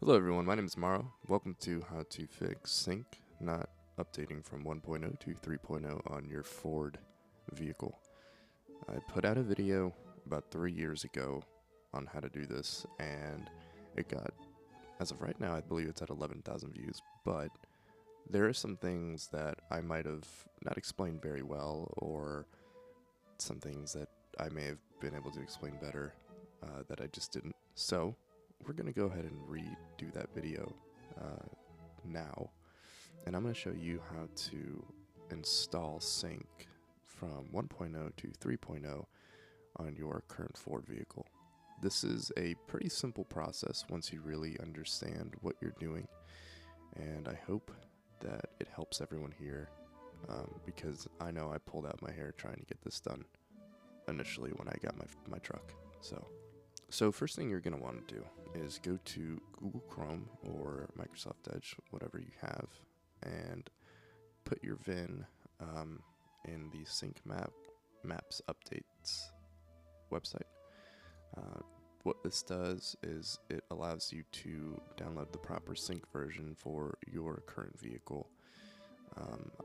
Hello everyone, my name is Maro. Welcome to How to Fix Sync Not Updating from 1.0 to 3.0 on your Ford vehicle. I put out a video about 3 years ago on how to do this, and it got, as of right now, I believe it's at 11,000 views, but there are some things that I might have not explained very well, or some things that I may have been able to explain better that I just didn't. So we're going to go ahead and redo that video now, and I'm going to show you how to install Sync from 1.0 to 3.0 on your current Ford vehicle. This is a pretty simple process once you really understand what you're doing, and I hope that it helps everyone here because I know I pulled out my hair trying to get this done initially when I got my truck. So first thing you're going to want to do is go to Google Chrome or Microsoft Edge, whatever you have, and put your VIN in the Sync Maps Updates website. What this does is it allows you to download the proper Sync version for your current vehicle.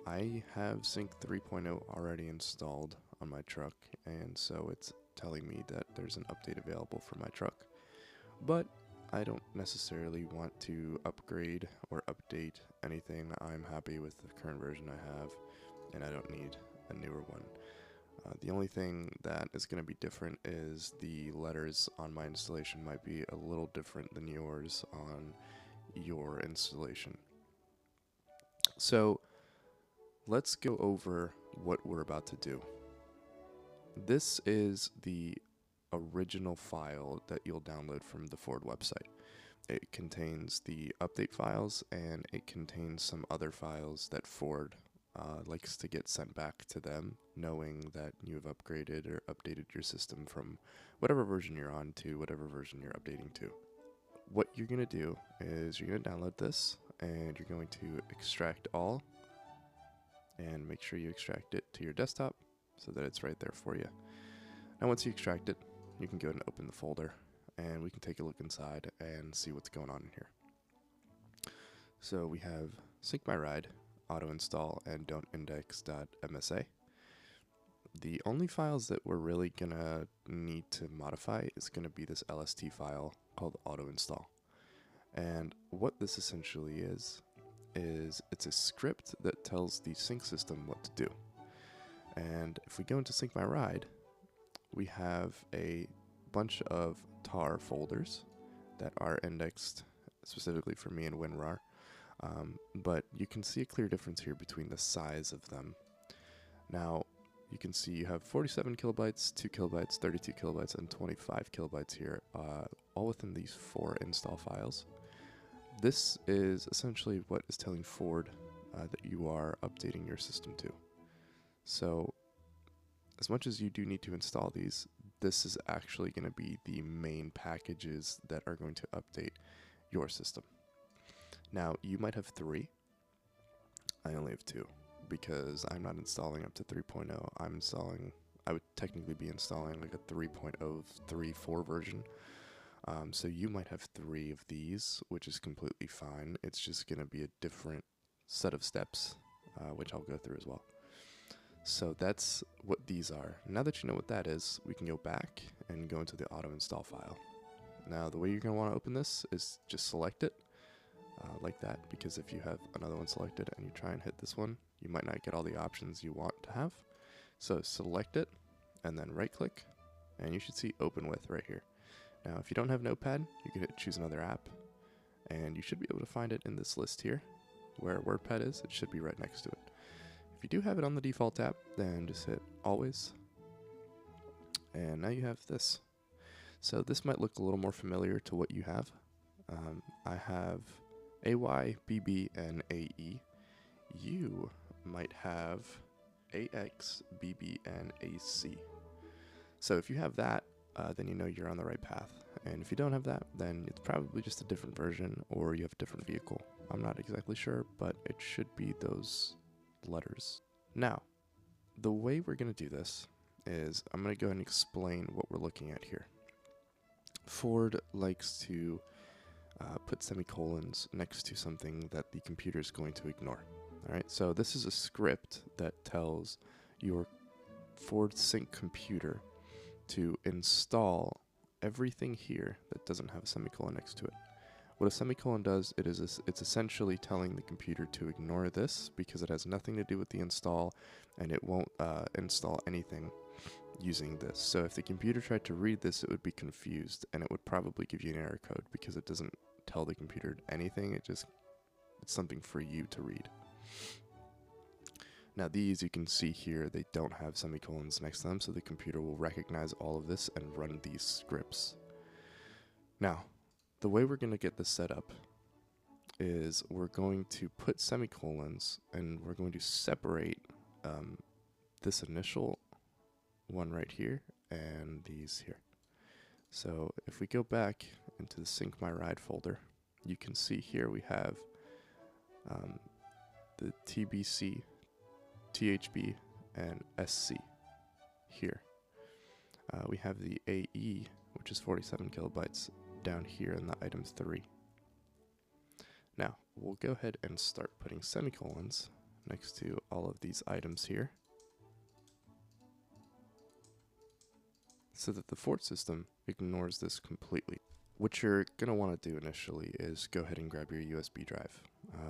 I have Sync 3.0 already installed on my truck, and so it's telling me that there's an update available for my truck, but I don't necessarily want to upgrade or update anything. I'm happy with the current version I have, and I don't need a newer one. The only thing that is going to be different is the letters on my installation might be a little different than yours on your installation. So let's go over what we're about to do. This is the original file that you'll download from the Ford website. It contains the update files, and it contains some other files that Ford likes to get sent back to them, knowing that you have upgraded or updated your system from whatever version you're on to whatever version you're updating to. What you're going to do is you're going to download this, and you're going to extract all, and make sure you extract it to your desktop so that it's right there for you. Now once you extract it, you can go and open the folder, and we can take a look inside and see what's going on in here. So we have Sync My Ride, auto install, and don't index.msa. The only files that we're really gonna need to modify is gonna be this LST file called auto install. And what this essentially is it's a script that tells the sync system what to do. And if we go into Sync My Ride, we have a bunch of tar folders that are indexed specifically for me and WinRAR. But you can see a clear difference here between the size of them. Now, you can see you have 47 kilobytes, 2 kilobytes, 32 kilobytes, and 25 kilobytes here, all within these 4 install files. This is essentially what is telling Ford that you are updating your system to. So, as much as you do need to install these, this is actually going to be the main packages that are going to update your system. Now, you might have 3. I only have 2 because I'm not installing up to 3.0. I would technically be installing like a 3.034 version. So you might have 3 of these, which is completely fine. It's just going to be a different set of steps, which I'll go through as well. So that's what these are. Now that you know what that is, we can go back and go into the auto install file. Now the way you're going to want to open this is just select it like that, because if you have another one selected and you try and hit this one, you might not get all the options you want to have. So select it and then right click, and you should see open with right here. Now if you don't have Notepad, you can hit choose another app, and you should be able to find it in this list here where WordPad is. It should be right next to it. If you do have it on the default app, then just hit always, and now you have this. So this might look a little more familiar to what you have. I have AY, BB, and AE. You might have AX, BB, and AC. So if you have that, then you know you're on the right path. And if you don't have that, then it's probably just a different version, or you have a different vehicle. I'm not exactly sure, but it should be those letters. Now, the way we're going to do this is I'm going to go ahead and explain what we're looking at here. Ford likes to put semicolons next to something that the computer is going to ignore. Alright, so this is a script that tells your Ford Sync computer to install everything here that doesn't have a semicolon next to it. What a semicolon does, it's essentially telling the computer to ignore this because it has nothing to do with the install, and it won't install anything using this. So if the computer tried to read this, it would be confused, and it would probably give you an error code because it doesn't tell the computer anything. It's something for you to read. Now these, you can see here, they don't have semicolons next to them, so the computer will recognize all of this and run these scripts. Now, the way we're going to get this set up is we're going to put semicolons, and we're going to separate this initial one right here and these here. So if we go back into the Sync My Ride folder, you can see here we have the TBC, THB, and SC here. We have the AE, which is 47 kilobytes, down here in the item 3. Now, we'll go ahead and start putting semicolons next to all of these items here, so that the Ford system ignores this completely. What you're going to want to do initially is go ahead and grab your USB drive,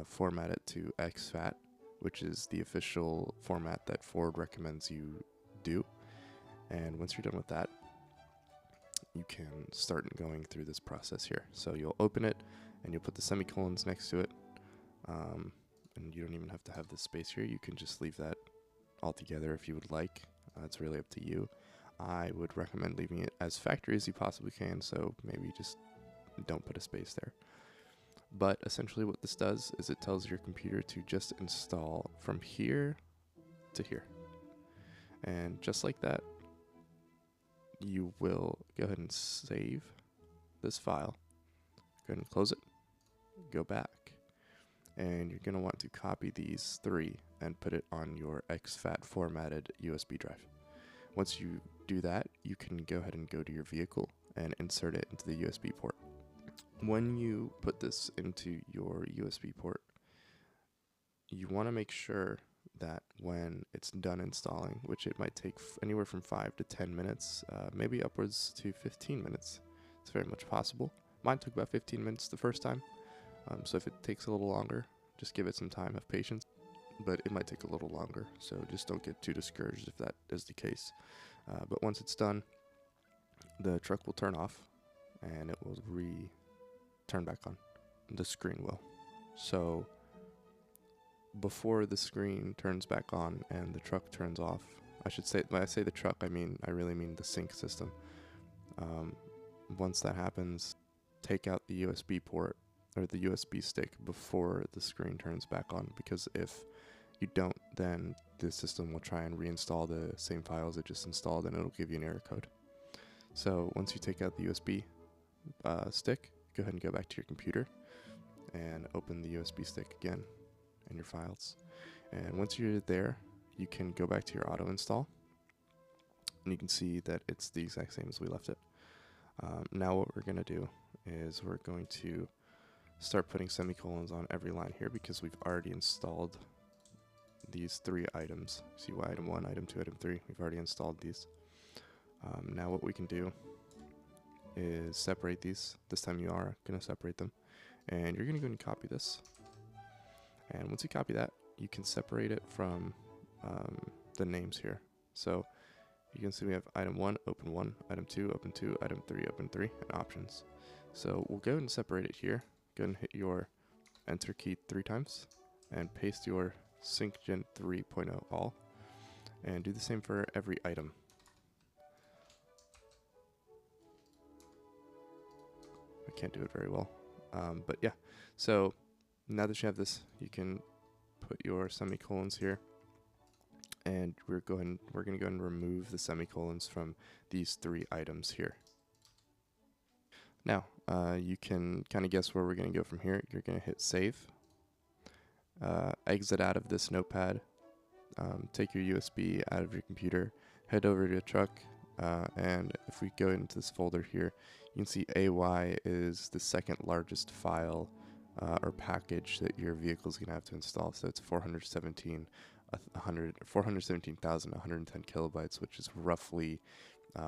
format it to exFAT, which is the official format that Ford recommends you do. And once you're done with that, you can start going through this process here. So you'll open it, and you'll put the semicolons next to it. And you don't even have to have this space here. You can just leave that altogether if you would like. It's really up to you. I would recommend leaving it as factory as you possibly can, so maybe just don't put a space there. But essentially what this does is it tells your computer to just install from here to here. And just like that, you will go ahead and save this file. Go ahead and close it, go back, and you're going to want to copy these 3 and put it on your exFAT formatted USB drive. Once you do that, you can go ahead and go to your vehicle and insert it into the USB port. When you put this into your USB port, you want to make sure that when it's done installing, which it might take anywhere from 5 to 10 minutes, maybe upwards to 15 minutes, it's very much possible. Mine took about 15 minutes the first time, so if it takes a little longer, just give it some time, have patience. But it might take a little longer, so just don't get too discouraged if that is the case. But once it's done, the truck will turn off, and it will turn back on. The screen will. So before the screen turns back on and the truck turns off, I should say, when I say the truck, I really mean the sync system. Once that happens, take out the USB port or the USB stick before the screen turns back on, because if you don't, then the system will try and reinstall the same files it just installed, and it'll give you an error code. So once you take out the USB stick, go ahead and go back to your computer and open the USB stick again and your files. And once you're there, you can go back to your auto install, and you can see that it's the exact same as we left it. Now what we're going to do is we're going to start putting semicolons on every line here, because we've already installed these 3 items. See, item 1, item 2, item 3, we've already installed these. Now what we can do is separate these. This time you are going to separate them, and you're going to go and copy this. And once you copy that, you can separate it from the names here. So you can see we have item 1, open 1, item 2, open 2, item 3, open 3, and options. So we'll go ahead and separate it here. Go ahead and hit your enter key 3 times and paste your Sync Gen 3.0 all, and do the same for every item. I can't do it very well, but yeah. So now that you have this, you can put your semicolons here, and we're going to go ahead and remove the semicolons from these 3 items here. Now you can kind of guess where we're going to go from here. You're going to hit save. Exit out of this notepad, take your USB out of your computer, head over to your truck, And if we go into this folder here, you can see AY is the second largest file or package that your vehicle is going to have to install. So it's 417,110 kilobytes, which is roughly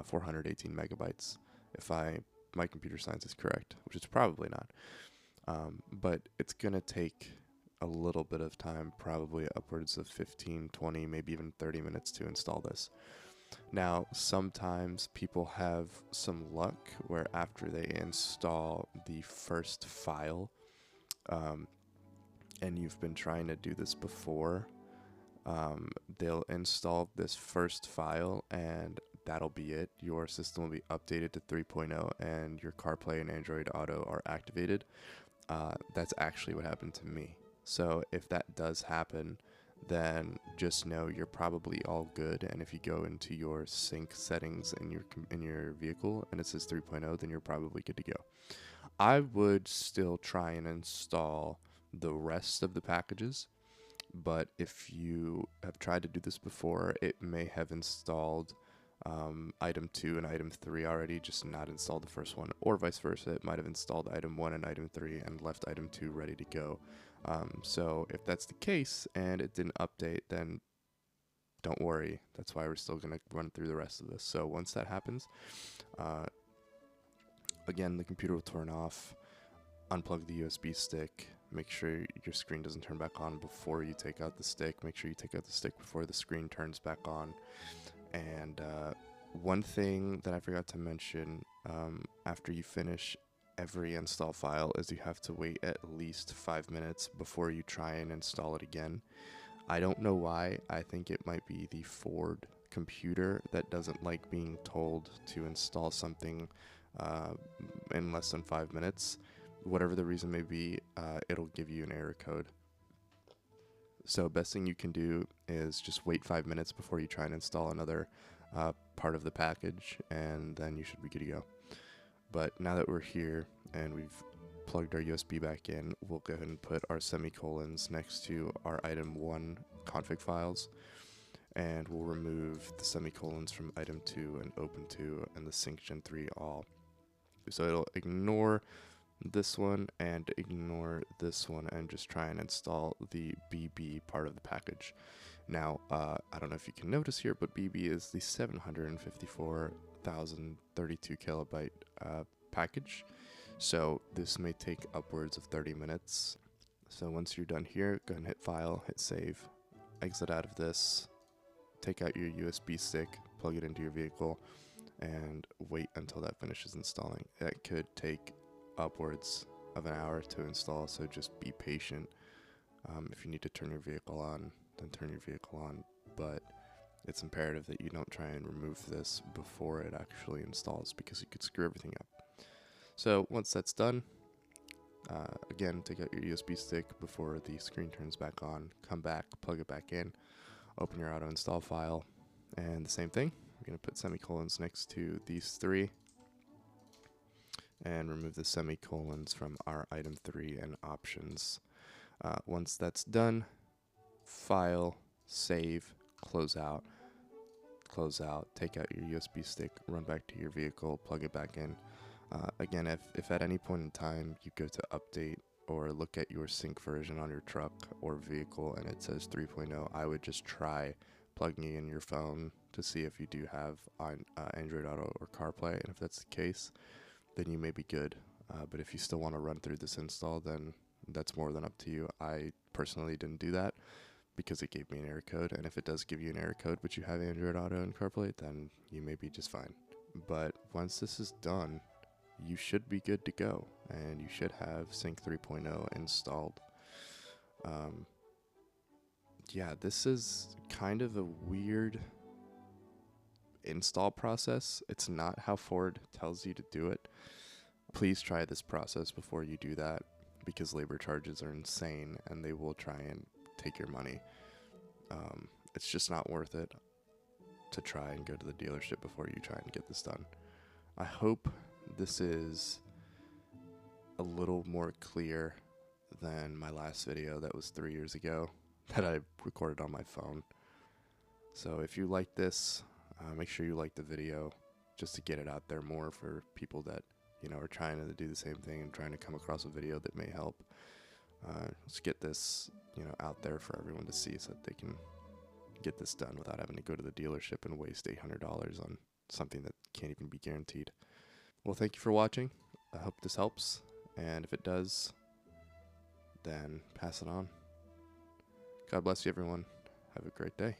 418 megabytes, if my computer science is correct, which it's probably not. But it's going to take a little bit of time, probably upwards of 15, 20, maybe even 30 minutes to install this. Now, sometimes people have some luck where after they install the first file, and you've been trying to do this before, they'll install this first file and that'll be it. Your system will be updated to 3.0 and your CarPlay and Android Auto are activated. That's actually what happened to me. So if that does happen, then just know you're probably all good. And if you go into your sync settings in your vehicle and it says 3.0, then you're probably good to go. I would still try and install the rest of the packages, but if you have tried to do this before, it may have installed item 2 and item 3 already, just not installed the first one, or vice versa. It might have installed item 1 and item 3 and left item 2 ready to go. So if that's the case and it didn't update, then don't worry. That's why we're still going to run through the rest of this. So once that happens, again, the computer will turn off, unplug the USB stick, make sure your screen doesn't turn back on before you take out the stick. Make sure you take out the stick before the screen turns back on. And one thing that I forgot to mention, after you finish every install file, is you have to wait at least 5 minutes before you try and install it again. I don't know why. I think it might be the Ford computer that doesn't like being told to install something in less than 5 minutes. Whatever the reason may be, it'll give you an error code. So best thing you can do is just wait 5 minutes before you try and install another part of the package, and then you should be good to go. But now that we're here and we've plugged our USB back in, we'll go ahead and put our semicolons next to our item 1 config files, and we'll remove the semicolons from item 2 and open 2 and the sync gen 3 all. So it'll ignore this one and ignore this one and just try and install the BB part of the package. Now, I don't know if you can notice here, but BB is the 754,032 kilobyte package. So this may take upwards of 30 minutes. So once you're done here, go ahead and hit File, hit Save, exit out of this, take out your USB stick, plug it into your vehicle, and wait until that finishes installing. That could take upwards of an hour to install, so just be patient. If you need to turn your vehicle on, then turn your vehicle on, but it's imperative that you don't try and remove this before it actually installs, because you could screw everything up. So once that's done, again, take out your USB stick before the screen turns back on, come back, plug it back in, open your auto install file, and the same thing. We're going to put semicolons next to these 3 and remove the semicolons from our item 3 and options. Once that's done, File, Save, close out, take out your USB stick, run back to your vehicle, plug it back in. Again, if at any point in time you go to update or look at your sync version on your truck or vehicle and it says 3.0, I would just try plugging in your phone to see if you do have Android Auto or CarPlay, and if that's the case, then you may be good. But if you still want to run through this install, then that's more than up to you. I personally didn't do that because it gave me an error code, and if it does give you an error code but you have Android Auto and CarPlay, then you may be just fine. But once this is done, you should be good to go, and you should have Sync 3.0 installed. Yeah, this is kind of a weird install process. It's not how Ford tells you to do it. Please try this process before you do that, because labor charges are insane and they will try and take your money. It's just not worth it to try and go to the dealership before you try and get this done. I hope this is a little more clear than my last video that was 3 years ago that I recorded on my phone. So if you like this, Make sure you like the video just to get it out there more for people that, are trying to do the same thing and trying to come across a video that may help. Let's get this, out there for everyone to see so that they can get this done without having to go to the dealership and waste $800 on something that can't even be guaranteed. Well, thank you for watching. I hope this helps, and if it does, then pass it on. God bless you, everyone. Have a great day.